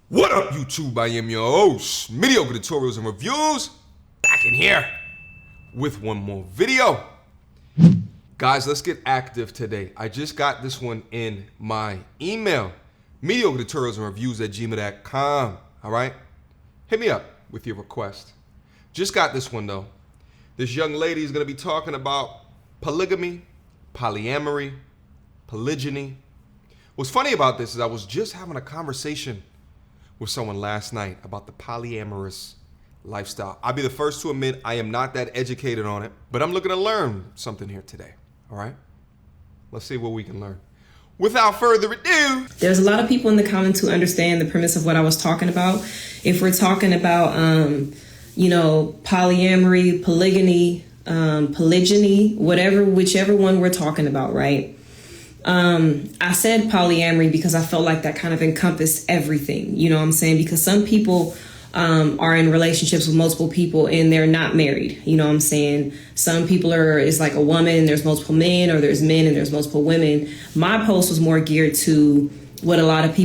What up, YouTube? I am your host, Mediocre Tutorials and Reviews, back in here with one more video. Guys, let's get active today. I just got this one in my email, Mediocre Tutorials and Reviews at gmail.com. All right? Hit me up with your request. Just got this one, though. This young lady is going to be talking about polygamy, polyamory, polygyny. What's funny about this is I was just having a conversation with someone last night about the polyamorous lifestyle. I'll be the first to admit I am not that educated on it, but I'm looking to learn something here today. All right? Let's see what we can learn. Without further ado, there's a lot of people in the comments who understand the premise of what I was talking about. If we're talking about, polyamory, polygyny, polygyny, whichever one we're talking about, right? I said polyamory because I felt like that kind of encompassed everything, you know what I'm saying? Because some people are in relationships with multiple people and they're not married, you know what I'm saying? Some people it's like a woman and there's multiple men, or there's men and there's multiple women. My post was more geared to what a lot of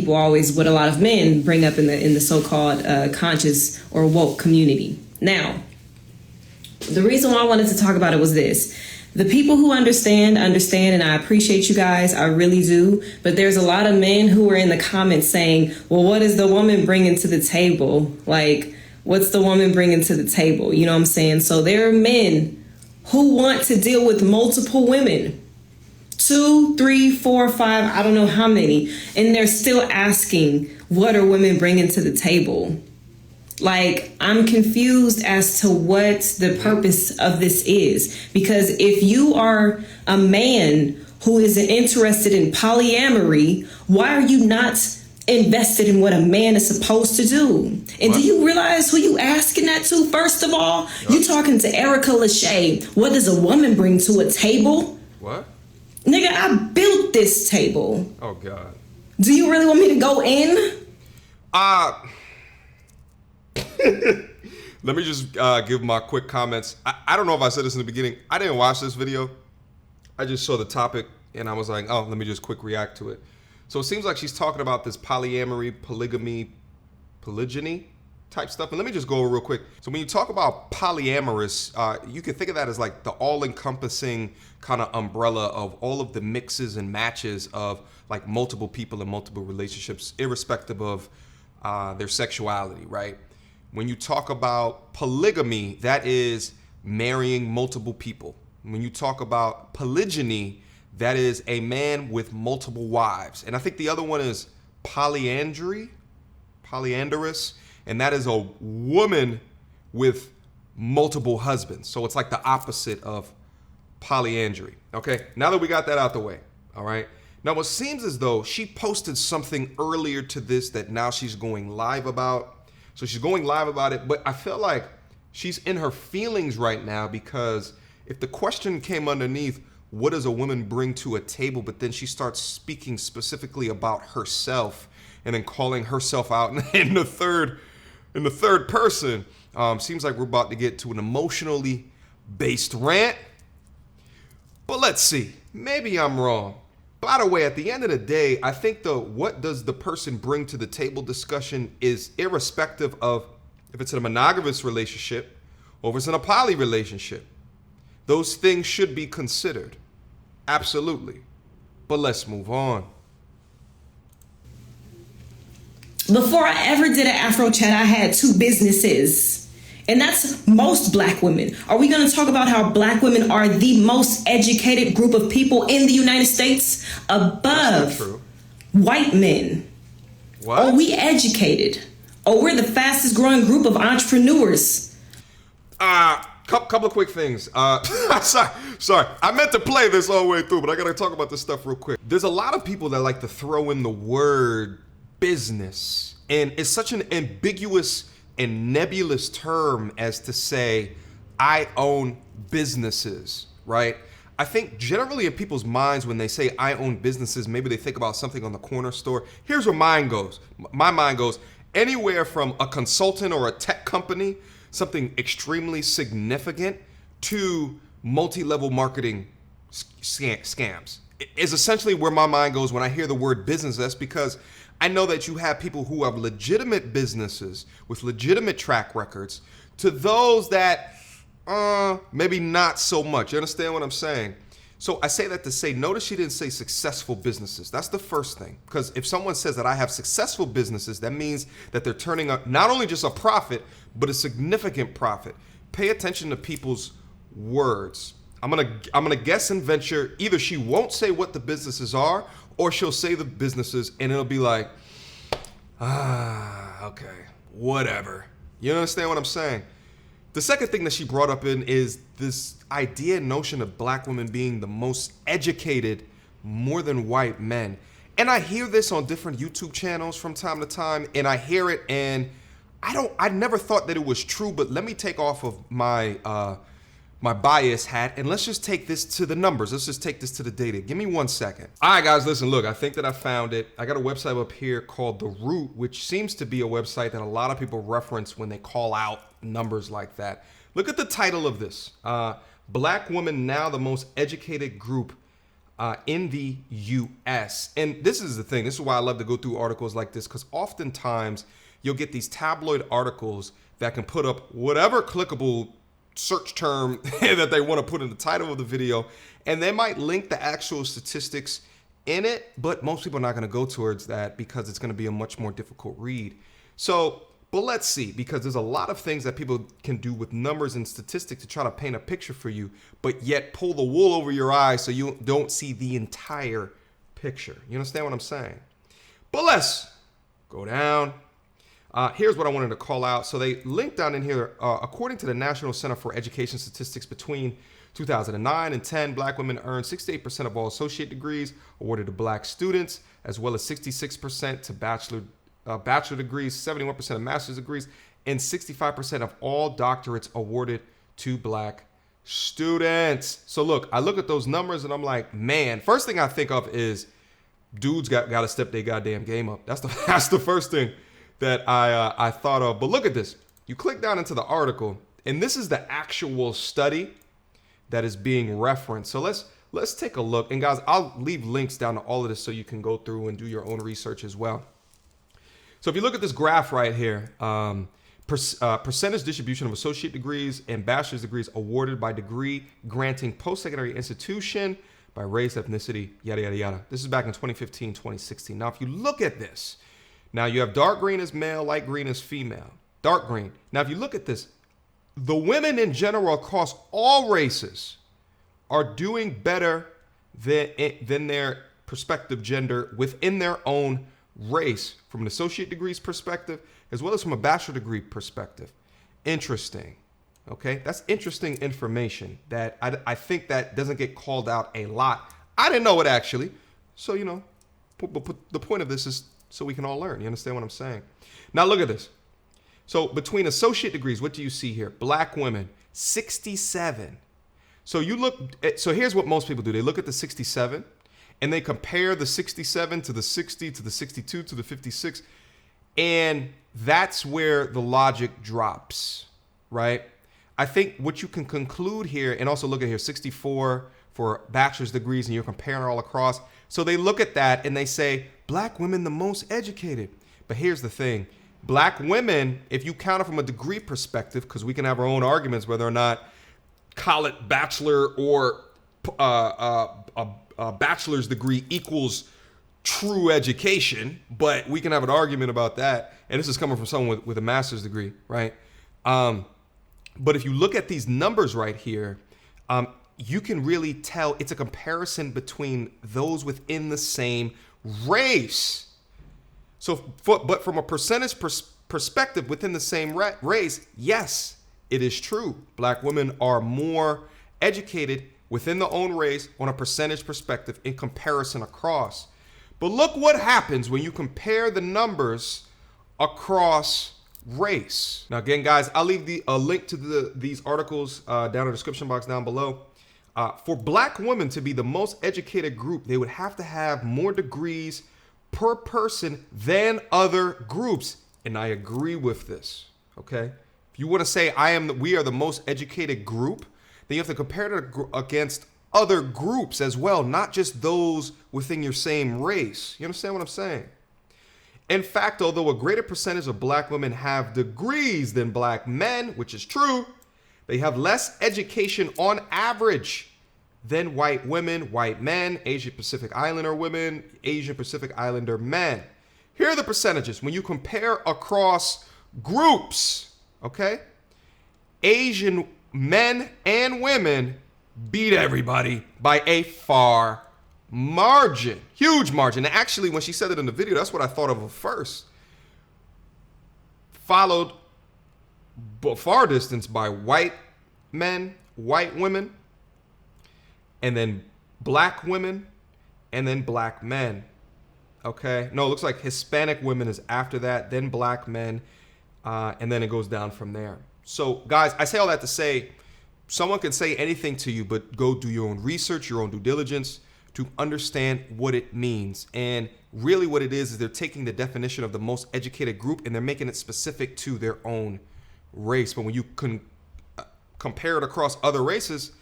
men bring up in the so-called conscious or woke community. Now, the reason why I wanted to talk about it was this. The people who understand, and I appreciate you guys, I really do. But there's a lot of men who are in the comments saying, well, what is the woman bringing to the table? Like, what's the woman bringing to the table? You know what I'm saying? So there are men who want to deal with multiple women, 2, 3, 4, 5, I don't know how many. And they're still asking, what are women bringing to the table? Like, I'm confused as to what the purpose of this is. Because if you are a man who is interested in polyamory, why are you not invested in what a man is supposed to do? And do you realize who you asking that to, first of all? Yep. You talking to Erica Lachey. What does a woman bring to a table? What? Nigga, I built this table. Oh, God. Do you really want me to go in? Let me just give my quick comments. I don't know if I said this in the beginning. I didn't watch this video. I just saw the topic and I was like, oh, let me just quick react to it. So it seems like she's talking about this polyamory, polygamy, polygyny type stuff. And let me just go real quick. So when you talk about polyamorous, you can think of that as like the all-encompassing kind of umbrella of all of the mixes and matches of like multiple people in multiple relationships, irrespective of their sexuality, right? When you talk about polygamy, that is marrying multiple people. When you talk about polygyny, that is a man with multiple wives. And I think the other one is polyandrous, and that is a woman with multiple husbands. So it's like the opposite of polyandry. Okay, now that we got that out the way, all right? Now, it seems as though she posted something earlier to this that now she's going live about. So she's going live about it, but I feel like she's in her feelings right now because if the question came underneath, what does a woman bring to a table? But then she starts speaking specifically about herself and then calling herself out in the third person. Seems like we're about to get to an emotionally based rant. But let's see. Maybe I'm wrong. By the way, at the end of the day, I think the what does the person bring to the table discussion is irrespective of if it's in a monogamous relationship or if it's in a poly relationship. Those things should be considered. Absolutely. But let's move on. Before I ever did an Afro chat, I had 2 businesses. And that's most black women. Are we going to talk about how black women are the most educated group of people in the United States above white men? What? Are we educated? Or we're the fastest growing group of entrepreneurs? Couple of quick things. Sorry. I meant to play this all the way through, but I got to talk about this stuff real quick. There's a lot of people that like to throw in the word business. And it's such an ambiguous and nebulous term as to say, I own businesses, right? I think generally in people's minds when they say I own businesses, maybe they think about something on the corner store. Here's where mine goes. My mind goes anywhere from a consultant or a tech company, something extremely significant, to multi-level marketing scams. is essentially where my mind goes when I hear the word business. That's because I know that you have people who have legitimate businesses with legitimate track records to those that maybe not so much. You understand what I'm saying? So I say that to say, notice she didn't say successful businesses. That's the first thing. Because if someone says that I have successful businesses, that means that they're turning up not only just a profit, but a significant profit. Pay attention to people's words. I'm gonna guess and venture either she won't say what the businesses are, or she'll say the businesses and it'll be like, okay, whatever. You understand what I'm saying? The second thing that she brought up in is this idea and notion of black women being the most educated more than white men. And I hear this on different YouTube channels from time to time, and I hear it and I never thought that it was true, but let me take off of my my bias hat and let's just take this to the numbers. Let's just take this to the data. Give me 1 second. All right, guys, listen, look, I think that I found it. I got a website up here called The Root, which seems to be a website that a lot of people reference when they call out numbers like that. Look at the title of this. Black women now the most educated group in the US. And this is the thing. This is why I love to go through articles like this, because oftentimes you'll get these tabloid articles that can put up whatever clickable search term that they want to put in the title of the video, and they might link the actual statistics in it, but most people are not going to go towards that because it's going to be a much more difficult read. So, but let's see, because there's a lot of things that people can do with numbers and statistics to try to paint a picture for you, but yet pull the wool over your eyes so you don't see the entire picture. You understand what I'm saying? But let's go down. Here's what I wanted to call out. So they linked down in here, according to the National Center for Education Statistics, between 2009 and 10, black women earned 68% of all associate degrees awarded to black students, as well as 66% to bachelor degrees, 71% of master's degrees, and 65% of all doctorates awarded to black students. So look, I look at those numbers and I'm like, man, first thing I think of is dudes got to step their goddamn game up. That's the first thing that I thought of. But look at this. You click down into the article, and this is the actual study that is being referenced. So let's take a look. And guys, I'll leave links down to all of this so you can go through and do your own research as well. So if you look at this graph right here, percentage distribution of associate degrees and bachelor's degrees awarded by degree granting post-secondary institution by race, ethnicity, yada, yada, yada. This is back in 2015, 2016. Now, if you look at this, now you have dark green as male, light green as female. Dark green. Now, if you look at this, the women in general across all races are doing better than their prospective gender within their own race from an associate degrees perspective, as well as from a bachelor degree perspective. Interesting. Okay, that's interesting information that I think that doesn't get called out a lot. I didn't know it actually. So, you know, the point of this is so we can all learn. You understand what I'm saying? Now look at this. So between associate degrees, what do you see here? Black women, 67. So you look at, so here's what most people do. They look at the 67 and they compare the 67 to the 60 to the 62 to the 56. And that's where the logic drops, right? I think what you can conclude here, and also look at here, 64 for bachelor's degrees, and you're comparing all across. So they look at that and they say, black women the most educated. But here's the thing. Black women, if you count it from a degree perspective, because we can have our own arguments whether or not call it bachelor or a bachelor's degree equals true education, but we can have an argument about that. And this is coming from someone with a master's degree, right? But if you look at these numbers right here, you can really tell it's a comparison between those within the same race. So, but from a percentage perspective within the same race, yes, it is true. Black women are more educated within their own race on a percentage perspective in comparison across. But look what happens when you compare the numbers across race. Now, again, guys, I'll leave a link to these articles down in the description box down below. For black women to be the most educated group, they would have to have more degrees per person than other groups. And I agree with this, okay? If you want to say we are the most educated group, then you have to compare it against other groups as well, not just those within your same race. You understand what I'm saying? In fact, although a greater percentage of black women have degrees than black men, which is true, they have less education on average than white women, white men, Asian Pacific Islander women, Asian Pacific Islander men. Here are the percentages. When you compare across groups, okay, Asian men and women beat everybody by a far margin, huge margin. And actually, when she said it in the video, that's what I thought of first. Followed far distance by white men, white women, and then black women, and then black men. Okay, no, it looks like Hispanic women is after that, then black men, and then it goes down from there. So guys, I say all that to say, someone can say anything to you, but go do your own research, your own due diligence to understand what it means. And really what it is they're taking the definition of the most educated group and they're making it specific to their own race. But when you can compare it across other races,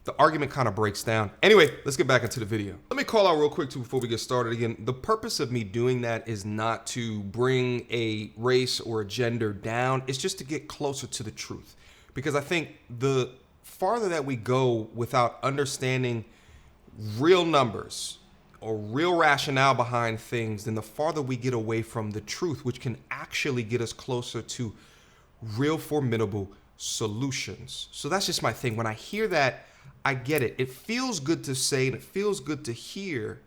the argument kind of breaks down. Anyway, let's get back into the video. Let me call out real quick too before we get started. Again, the purpose of me doing that is not to bring a race or a gender down. It's just to get closer to the truth. Because I think the farther that we go without understanding real numbers or real rationale behind things, then the farther we get away from the truth, which can actually get us closer to real formidable solutions. So that's just my thing. When I hear that, I get it. It feels good to say and it feels good to hear,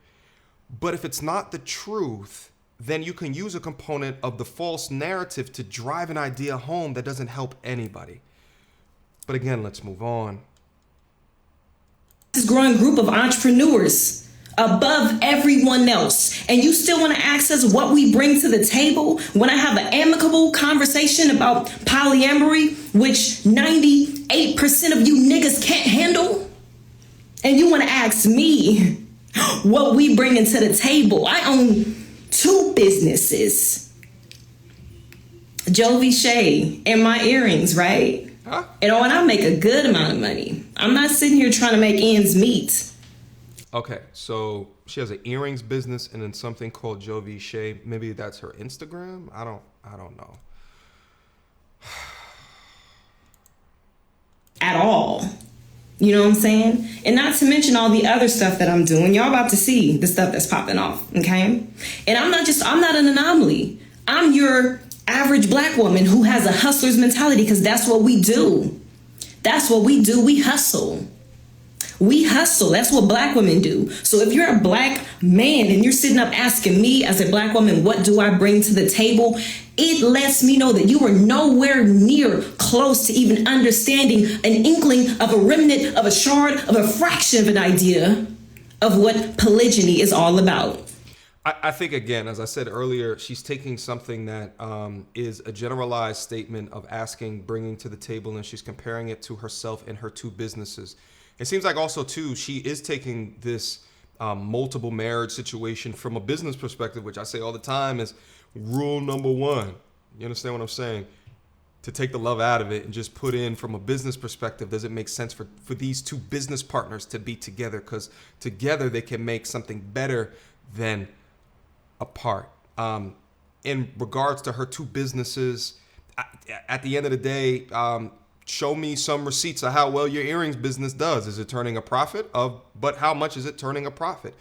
but if it's not the truth, then you can use a component of the false narrative to drive an idea home that doesn't help anybody. But again, let's move on. This growing group of entrepreneurs above everyone else, and you still want to ask us what we bring to the table when I have an amicable conversation about polyamory, which 98% of you niggas can't handle, and you want to ask me what we bring into the table. I own 2 businesses, Jovi Shea and my earrings, right? Huh? And I make a good amount of money. I'm not sitting here trying to make ends meet. Okay, so she has an earrings business and then something called Jovi Shea. Maybe that's her Instagram. I don't know. At all. You know what I'm saying? And not to mention all the other stuff that I'm doing. Y'all about to see the stuff that's popping off, okay? And I'm not an anomaly. I'm your average black woman who has a hustler's mentality, because that's what we do. That's what we do. We hustle. We hustle. That's what black women do. So if you're a black man and you're sitting up asking me as a black woman, what do I bring to the table? It lets me know that you are nowhere near close to even understanding an inkling of a remnant of a shard of a fraction of an idea of what polygyny is all about. I think, again, as I said earlier, she's taking something that is a generalized statement of asking, bringing to the table, and she's comparing it to herself and her 2 businesses. It seems like also, too, she is taking this multiple marriage situation from a business perspective, which I say all the time is rule number 1. You understand what I'm saying? To take the love out of it and just put in from a business perspective, does it make sense for these 2 business partners to be together? Because together they can make something better than apart. In regards to her 2 businesses, at the end of the day, show me some receipts of how well your earrings business does. Is it turning a profit? But how much is it turning a profit?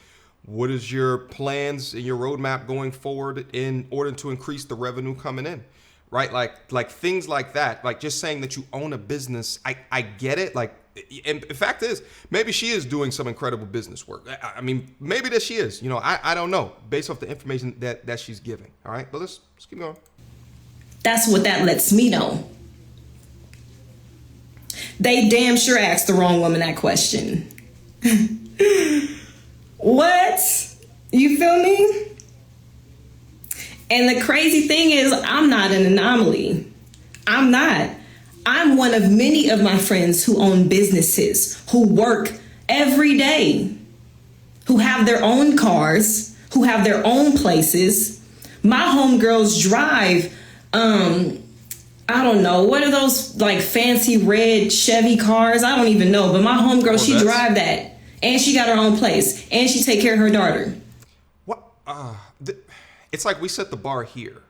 What is your plans and your roadmap going forward in order to increase the revenue coming in? Right? Like things like that. Like just saying that you own a business. I get it. Like, and the fact is, maybe she is doing some incredible business work. I mean, maybe that she is. You know, I don't know based off the information that she's giving. All right, but let's keep going. That's what that lets me know. They damn sure asked the wrong woman that question. What? You feel me? And the crazy thing is, I'm not an anomaly. I'm not. I'm one of many of my friends who own businesses, who work every day, who have their own cars, who have their own places. My homegirls drive, I don't know, what are those like fancy red Chevy cars? I don't even know, but my homegirl, she drive that. and she got her own place, and she take care of her daughter. What? It's like we set the bar here,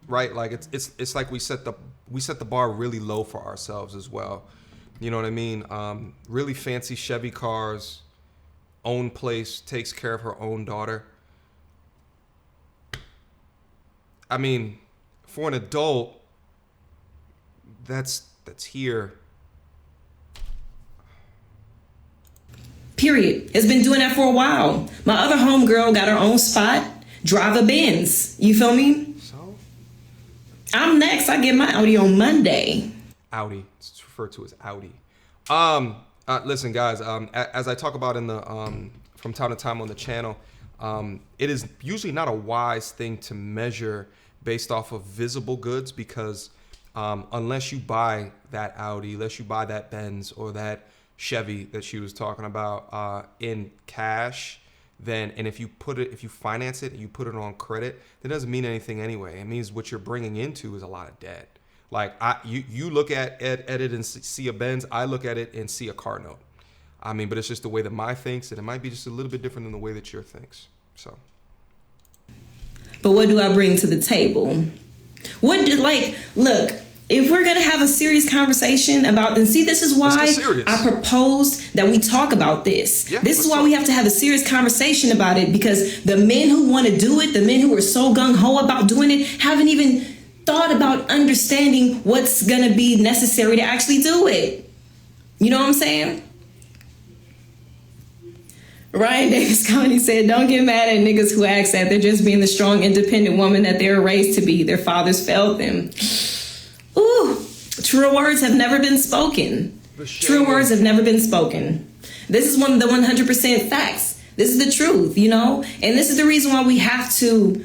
right? Like it's like we set the bar really low for ourselves as well. You know what I mean? Really fancy Chevy cars, own place, takes care of her own daughter. I mean, for an adult, that's here. Period. Has been doing that for a while. My other homegirl got her own spot, drive a Benz. You feel me? So? I'm next. I get my Audi on Monday. Audi. It's referred to as Audi. Listen, guys. As I talk about in the from time to time on the channel, it is usually not a wise thing to measure based off of visible goods because unless you buy that Audi, unless you buy that Benz or that Chevy that she was talking about in cash, then and if you finance it and you put it on credit, that doesn't mean anything anyway. It means what you're bringing into is a lot of debt. Like you look at it and see a Benz, I look at it and see a car note. I mean, but it's just the way that mine thinks, and it might be just a little bit different than the way that your thinks. So. But what do I bring to the table? Look, if we're going to have a serious conversation about, and see, this is why I proposed that we talk about this. Yeah, this is why we have to have a serious conversation about it, because the men who want to do it, the men who are so gung-ho about doing it, haven't even thought about understanding what's going to be necessary to actually do it. You know what I'm saying? Ryan Davis Comedy said, don't get mad at niggas who ask that. They're just being the strong, independent woman that they were raised to be. Their fathers failed them. Ooh, true words have never been spoken. True words have never been spoken. This is one of the 100% facts. This is the truth, you know? And this is the reason why we have to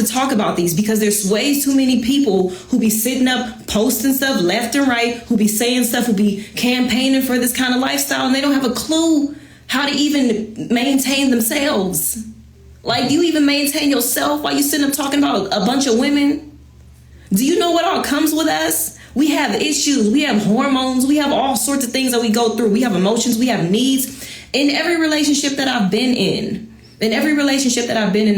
talk about these, because there's way too many people who be sitting up posting stuff left and right, who be saying stuff, who be campaigning for this kind of lifestyle, and they don't have a clue how to even maintain themselves. Like, do you even maintain yourself while you sitting up talking about a bunch of women? Do you know what all comes with us? We have issues, we have hormones, we have all sorts of things that we go through. We have emotions, we have needs. In every relationship that I've been in,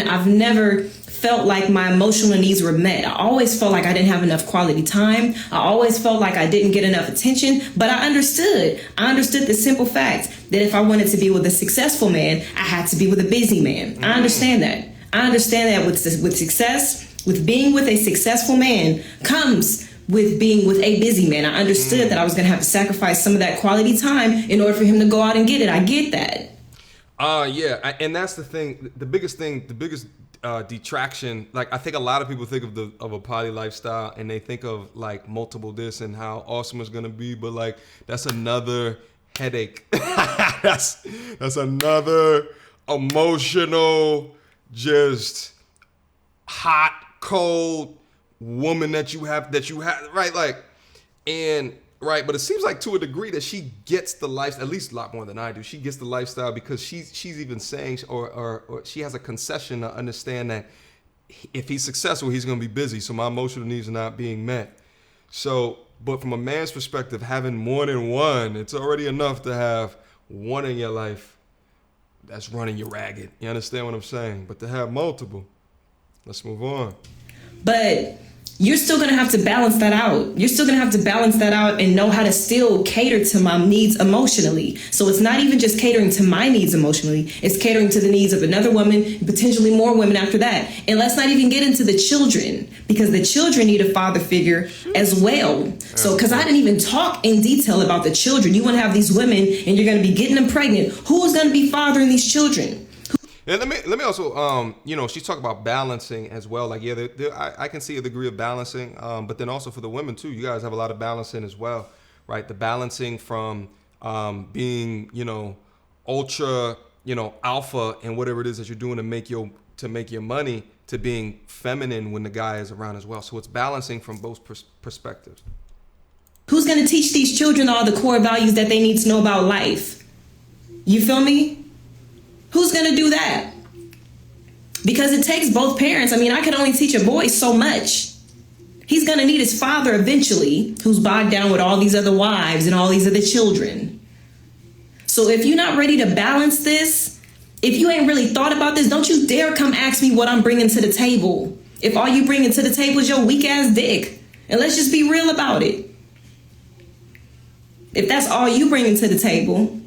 I've never felt like my emotional needs were met. I always felt like I didn't have enough quality time. I always felt like I didn't get enough attention, but I understood the simple fact that if I wanted to be with a successful man, I had to be with a busy man. I understand that. With success, with being with a successful man comes with being with a busy man. I understood that I was going to have to sacrifice some of that quality time in order for him to go out and get it. I get that. And that's the thing. The biggest detraction. Like, I think a lot of people think of a poly lifestyle and they think of like multiple this and how awesome it's gonna be, but like that's another headache. that's another emotional, just hot, cold woman that you have, right? Like, and right, but it seems like to a degree that she gets the life, at least a lot more than I do. She gets the lifestyle because she's even saying, or she has a concession to understand that if he's successful, he's going to be busy. So my emotional needs are not being met. So, but from a man's perspective, having more than one, it's already enough to have one in your life that's running you ragged. You understand what I'm saying? But to have multiple, let's move on. But you're still going to have to balance that out. You're still going to have to balance that out and know how to still cater to my needs emotionally. So it's not even just catering to my needs emotionally. It's catering to the needs of another woman, potentially more women after that. And let's not even get into the children, because the children need a father figure as well. So, because I didn't even talk in detail about the children. You want to have these women and you're going to be getting them pregnant. Who's going to be fathering these children? And let me also, she's talking about balancing as well. Like, yeah, I can see a degree of balancing, but then also for the women too, you guys have a lot of balancing as well, right? The balancing from being, ultra, alpha and whatever it is that you're doing to make your money, to being feminine when the guy is around as well. So it's balancing from both perspectives. Who's going to teach these children all the core values that they need to know about life? You feel me? Who's going to do that? Because it takes both parents. I mean, I can only teach a boy so much. He's going to need his father eventually, who's bogged down with all these other wives and all these other children. So if you're not ready to balance this, if you ain't really thought about this, don't you dare come ask me what I'm bringing to the table. If all you bringing to the table is your weak ass dick. And let's just be real about it. If that's all you bringing to the table,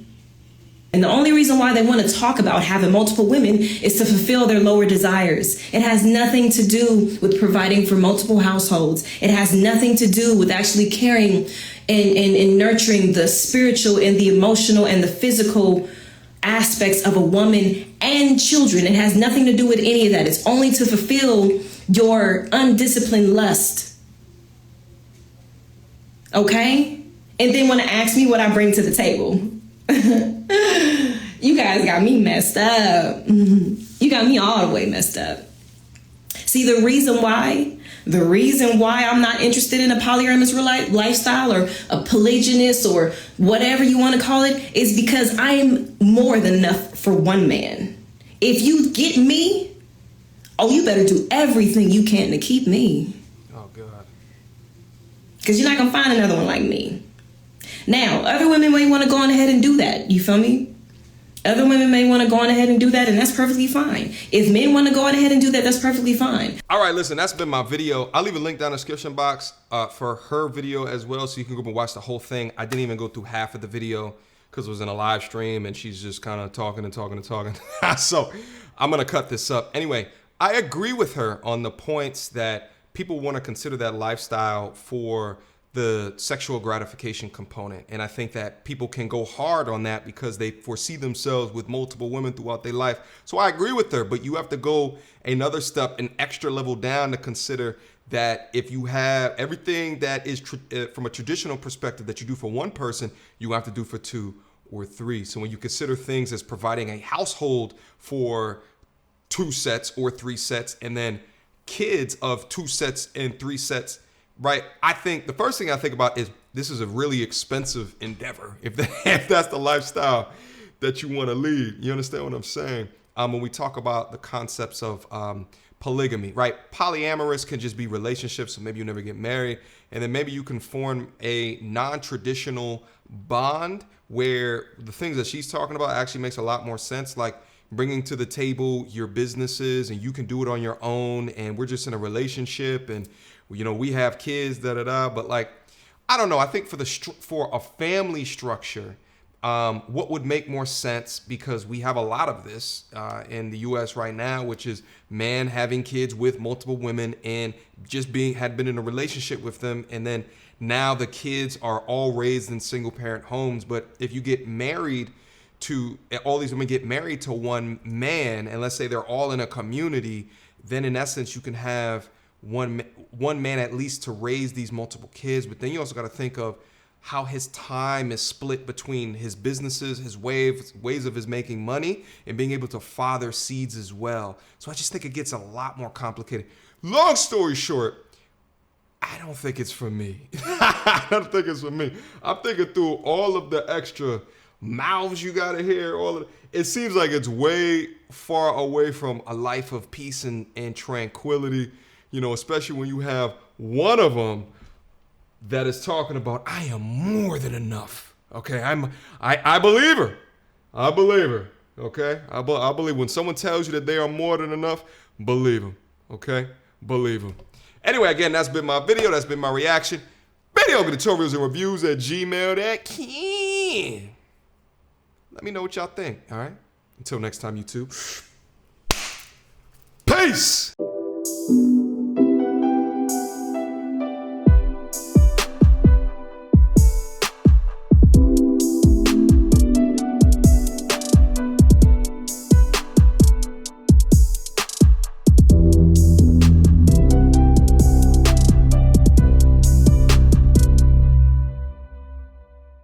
and the only reason why they want to talk about having multiple women is to fulfill their lower desires. It has nothing to do with providing for multiple households. It has nothing to do with actually caring and nurturing the spiritual and the emotional and the physical aspects of a woman and children. It has nothing to do with any of that. It's only to fulfill your undisciplined lust. Okay? And then want to ask me what I bring to the table. You guys got me messed up. You got me all the way messed up. See, the reason why I'm not interested in a polyamorous lifestyle or a polygynist or whatever you want to call it is because I am more than enough for one man. If you get me, oh, you better do everything you can to keep me. Oh, God. Because you're not going to find another one like me. Now, other women may want to go on ahead and do that. You feel me? Other women may want to go on ahead and do that, and that's perfectly fine. If men want to go on ahead and do that, that's perfectly fine. All right, listen, that's been my video. I'll leave a link down in the description box for her video as well, so you can go and watch the whole thing. I didn't even go through half of the video because it was in a live stream, and she's just kind of talking and talking and talking. So I'm going to cut this up. Anyway, I agree with her on the points that people want to consider that lifestyle for the sexual gratification component. And I think that people can go hard on that because they foresee themselves with multiple women throughout their life. So I agree with her, but you have to go another step, an extra level down to consider that if you have everything that is from a traditional perspective that you do for one person, you have to do for two or three. So when you consider things as providing a household for 2 sets or 3 sets, and then kids of 2 sets and 3 sets, right? I think the first thing I think about is this is a really expensive endeavor if that's the lifestyle that you want to lead. You understand what I'm saying? When we talk about the concepts of polygamy, right? Polyamorous can just be relationships, so maybe you never get married, and then maybe you can form a non-traditional bond where the things that she's talking about actually makes a lot more sense, like bringing to the table your businesses and you can do it on your own, and we're just in a relationship, and you know, we have kids, but like, I don't know. I think for a family structure, what would make more sense, because we have a lot of this in the U.S. right now, which is man having kids with multiple women and just had been in a relationship with them, and then now the kids are all raised in single parent homes. But if you get married to all these women get married to one man, and let's say they're all in a community, then in essence you can have one man at least to raise these multiple kids. But then you also got to think of how his time is split between his businesses, his ways of his making money, and being able to father seeds as well. So I just think it gets a lot more complicated. Long story short, I don't think it's for me. I don't think it's for me. I'm thinking through all of the extra mouths you gotta hear. It seems like it's way far away from a life of peace and tranquility. You know, especially when you have one of them that is talking about, I am more than enough. Okay, I believe her. I believe her. Okay, I believe when someone tells you that they are more than enough, believe them. Okay, believe them. Anyway, again, that's been my video. That's been my reaction. Mediocre tutorials and reviews at gmail.com. Let me know what y'all think. All right. Until next time, YouTube. Peace.